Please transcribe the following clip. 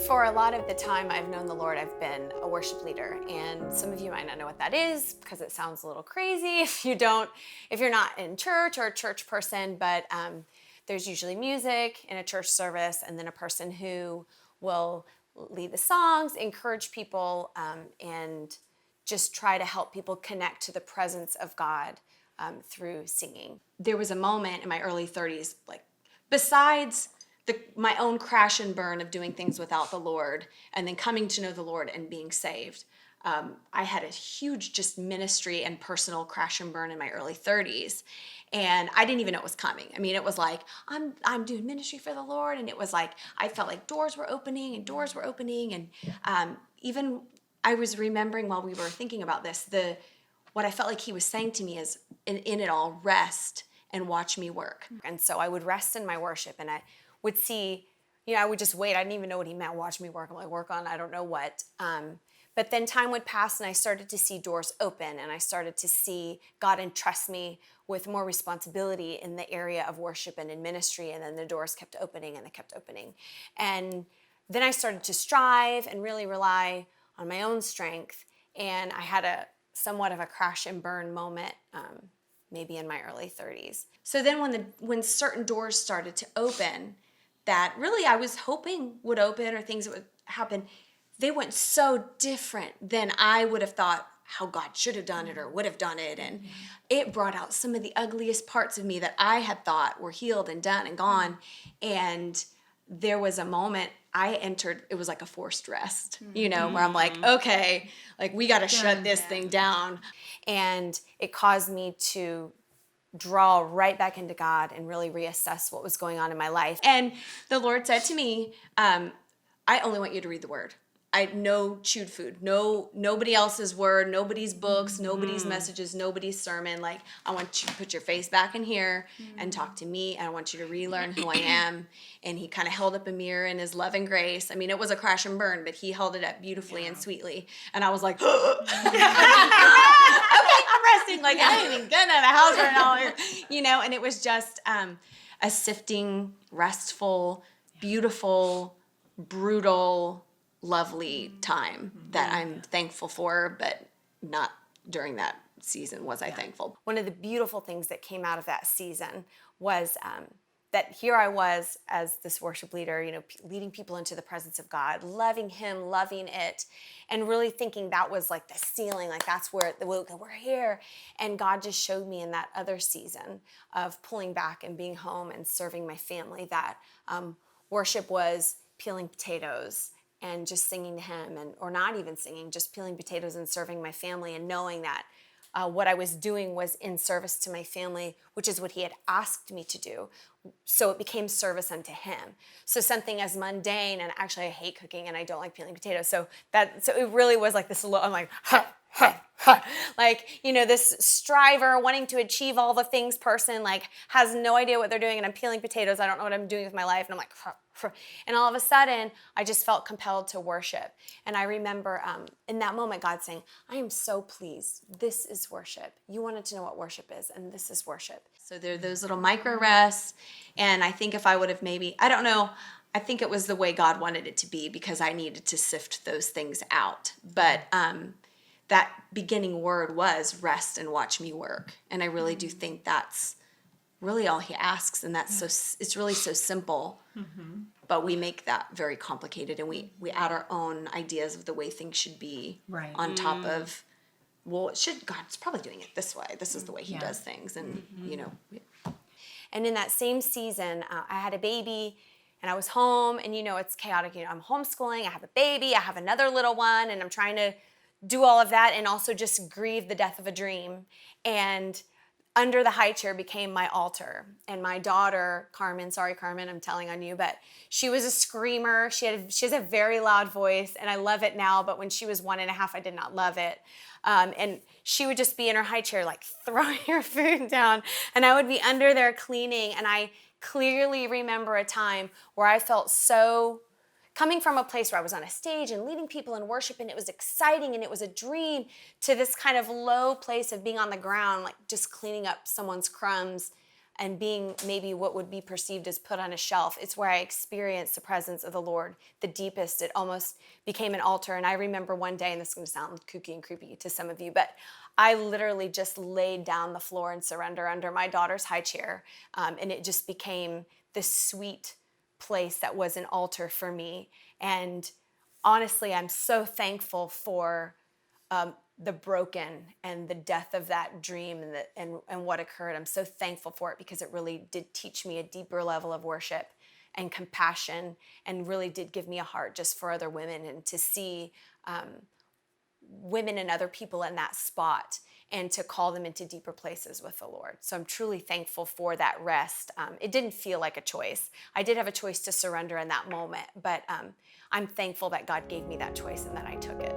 For a lot of the time I've known the Lord, I've been a worship leader. And some of you might not know what that is because it sounds a little crazy if you're not in church or a church person, but there's usually music in a church service and then a person who will lead the songs, encourage people, and just try to help people connect to the presence of God through singing. There was a moment in my early 30s, like besides my own crash and burn of doing things without the Lord and then coming to know the Lord and being saved. I had a huge just ministry and personal crash and burn in my early 30s. And I didn't even know it was coming. I mean, it was like, I'm doing ministry for the Lord. And it was like, I felt like doors were opening and doors were opening. And even I was remembering while we were thinking about this, what I felt like he was saying to me is, in it all, rest and watch me work. And so I would rest in my worship and I would see, I would just wait. I didn't even know what he meant, watch me work. I'm like, work on I don't know what. But then time would pass and I started to see doors open and I started to see God entrust me with more responsibility in the area of worship and in ministry. And then the doors kept opening and they kept opening. And then I started to strive and really rely on my own strength. And I had a somewhat of a crash and burn moment, maybe in my early 30s. So then when certain doors started to open that really I was hoping would open or things that would happen, they went so different than I would have thought how God should have done it or would have done it. And it brought out some of the ugliest parts of me that I had thought were healed and done and gone. And there was a moment I entered, it was like a forced rest, where I'm like, okay, like we got to shut this thing down. And it caused me to draw right back into God and really reassess what was going on in my life. And the Lord said to me, I only want you to read the word. No chewed food, nobody else's word, nobody's books, nobody's messages, nobody's sermon. Like, I want you to put your face back in here and talk to me. And I want you to relearn who I am. And he kind of held up a mirror in his love and grace. I mean, it was a crash and burn, but he held it up beautifully and sweetly. And I was like, okay, I'm resting. Like, I ain't even getting out of the house right now. And it was just a sifting, restful, beautiful, brutal, lovely time that I'm thankful for, but not during that season was I thankful. One of the beautiful things that came out of that season was that here I was as this worship leader, leading people into the presence of God, loving him, loving it, and really thinking that was like the ceiling, like that's where we're here. And God just showed me in that other season of pulling back and being home and serving my family that worship was peeling potatoes and just singing to him, or not even singing, just peeling potatoes and serving my family, and knowing that what I was doing was in service to my family, which is what he had asked me to do. So it became service unto him. So something as mundane, and actually I hate cooking and I don't like peeling potatoes. So it really was like this, I'm like, like, this striver wanting to achieve all the things person, like has no idea what they're doing, and I'm peeling potatoes. I don't know what I'm doing with my life. And I'm like, and all of a sudden I just felt compelled to worship. And I remember in that moment, God saying, I am so pleased. This is worship. You wanted to know what worship is, and this is worship. So there are those little micro rests. And I think if I would have I don't know, I think it was the way God wanted it to be because I needed to sift those things out. But that beginning word was rest and watch me work. And I really do think that's really all he asks. And it's really so simple, but we make that very complicated. And we add our own ideas of the way things should be on top of, God's probably doing it this way. This is the way he does things. And, And in that same season, I had a baby and I was home, and it's chaotic. I'm homeschooling, I have a baby, I have another little one, and I'm trying to do all of that and also just grieve the death of a dream. And under the high chair became my altar. And my daughter, Carmen, sorry, Carmen, I'm telling on you, but she was a screamer. She has a very loud voice, and I love it now, but when she was 1.5, I did not love it. And she would just be in her high chair, like throwing her food down, and I would be under there cleaning. And I clearly remember a time where I felt so, coming from a place where I was on a stage and leading people in worship, and it was exciting and it was a dream, to this kind of low place of being on the ground, like just cleaning up someone's crumbs and being maybe what would be perceived as put on a shelf. It's where I experienced the presence of the Lord the deepest. It almost became an altar. And I remember one day, and this is going to sound kooky and creepy to some of you, but I literally just laid down the floor in surrender under my daughter's high chair. And it just became this sweet place that was an altar for me. And honestly, I'm so thankful for the broken and the death of that dream and what occurred. I'm so thankful for it because it really did teach me a deeper level of worship and compassion, and really did give me a heart just for other women, and to see women and other people in that spot, and to call them into deeper places with the Lord. So I'm truly thankful for that rest. It didn't feel like a choice. I did have a choice to surrender in that moment, but I'm thankful that God gave me that choice and that I took it.